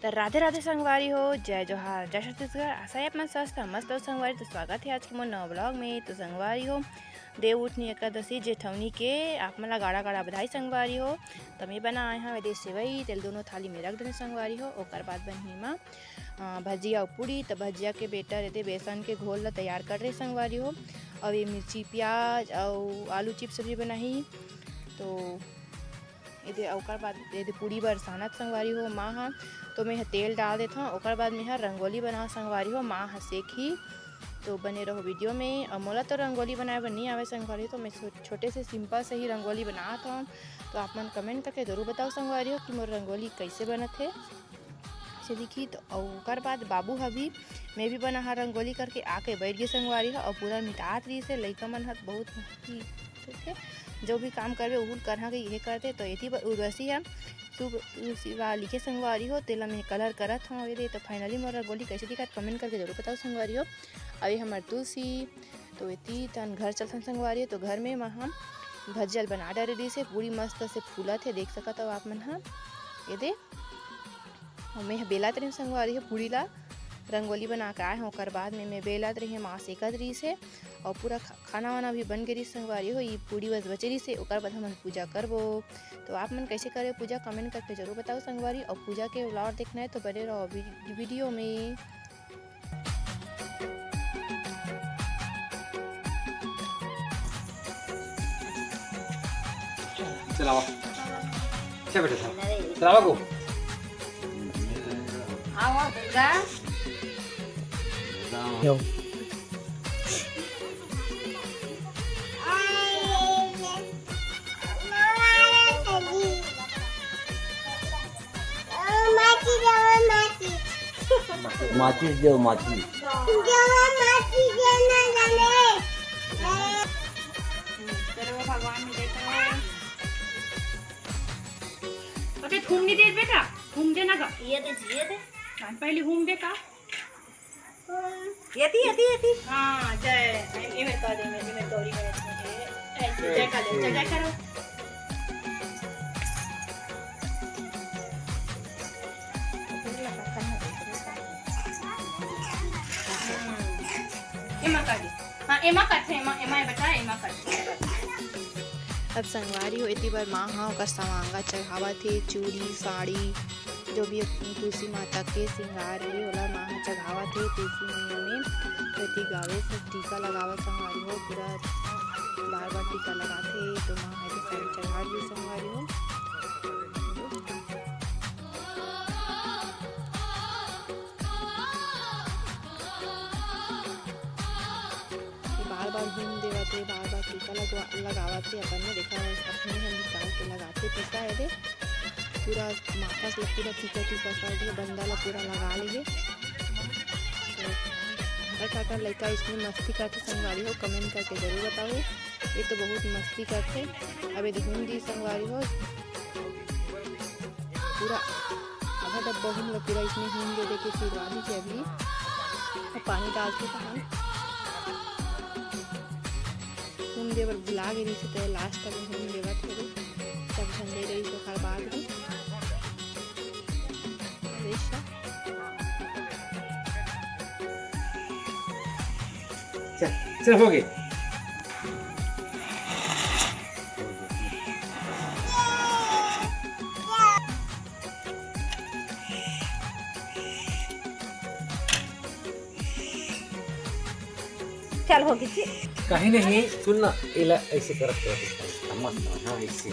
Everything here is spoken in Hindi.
तर राधे राधे संगवारी हो, जय जोहार, जय छत्तीसगढ़। आशा है अपना स्वस्थ मस्त हो संगवारी। तो स्वागत है आज के मोर नवा ब्लॉग में। तो संगवारी हो, देव उठनी एकादशी जेठवनी के आप मन ला गाड़ा गाड़ा बधाई संगवारी हो। तो मैं बना आए हाँ विदेश सेवई तेल दोनों थाली में रख देने संगवारी हो। ओकर बाद बनी माँ भजिया और पूड़ी। तो भजिया के बेटर रहते बेसन के घोल ला तैयार कर रहे संगवारी हो। और ये मिर्ची प्याज और आलू चिप्स भी बनाही। तो ये ओकर बाद ये पूड़ी बर सानत संगवारी हो माँ हाँ। तो मैं तेल डाल देता हूँ। ओकर बाद मैं रंगोली बना संगवारी हो माँ सेखी। तो बने रहो वीडियो में। और मोला तो रंगोली बनाए बर नहीं आवे संगवारी, तो मैं छोटे से सिंपल से ही रंगोली बनाता हूँ। तो आप मन कमेंट करके ज़रूर बताओ संगवारी हो कि मोर रंगोली कैसे बनत है से दिखी। तो ओकर बाद बाबू हभी मैं भी बना रंगोली करके आके बैठ गए संगवारी हो। और पूरा मिटात रही से लइका मन हत बहुत थे जो भी काम करवे उहुल करहा के ये करते। तो एथी उर्वशी है शुभ शिवा लिखे संगवारी हो तेला मैं कलर करत हूँ ये। तो फाइनली मोर रंगोली कैसे दिखा कमेंट करके जरूर बताओ संगवारी हो। अभी हमार तुलसी तो एती तन घर चलते संगवारी हो। तो घर में हम भजियल बना डाली से पूरी मस्त से फूला थे देख सकत हो आप मन हाँ। ये दे मैं बेलात रही संगवारी हो पूरी ला रंगोली बना के आए हैं। ओकर बाद में मैं बेलात रही माँ सेकत रही से। और पूरा खाना वाना भी बन गई संगवारी हो। ये पूरी बस बचे रही से ओकर बाद हम पूजा करबो। तो आप मन कैसे करे पूजा कमेंट करके जरूर बताओ संगवारी। और पूजा के व्लॉग देखना है तो बने रहो वीडियो में। चलाओ अच्छा बेटा चलाओ को आओ दुर्गा यो माचिस देव माचिस भगवान में देखो अबे घूम नहीं दे बेटा घूम देना का ये दे पहले घूम दे का यती हाँ जय ये मैं कर दे मैं गौरी गणेश ऐसे जय कर ले जय करो। एमा कर दे हाँ एमा करते एमा बता एमा करते। अब संगवारी हो इतनी बार माँ हाँ ओकर सवांगा चढ़ावा थे चूड़ी साड़ी जो भी तुलसी माता के श्रृंगार है ओला माँ हाँ चढ़ावा थे तुलसी मैया में। प्रति गावे सब टीका लगावा संगवारी हो पूरा बार बार टीका लगाते। तो माँ हाँ साड़ी चढ़ा दी संगवारी हो। बार बार घूम देवाते बार बार टीका लगावाते अपन ने देखा अपने हम निकाल के लगाते टीका है पूरा माथा से पूरा टीका कर दिए बंदा ला पूरा लगा लिए। तो काका लड़का इसमें मस्ती करते संगवारी हो कमेंट करके जरूर बताओ। ये तो बहुत मस्ती करते। अब ये घूम दी संगवारी हो पूरा आधा डब्बा घूम लो पूरा इसमें घूम दे के फिर आधी से अभी और पानी डालते तो हम घूम दे बर भुला गई से। तो लास्ट तक घूम देवा थे सब झंडे रही तो हर बात में चल हो गए चल हो गई कहीं नहीं सुन ना इला ऐसे करते मस्त हाँ ऐसे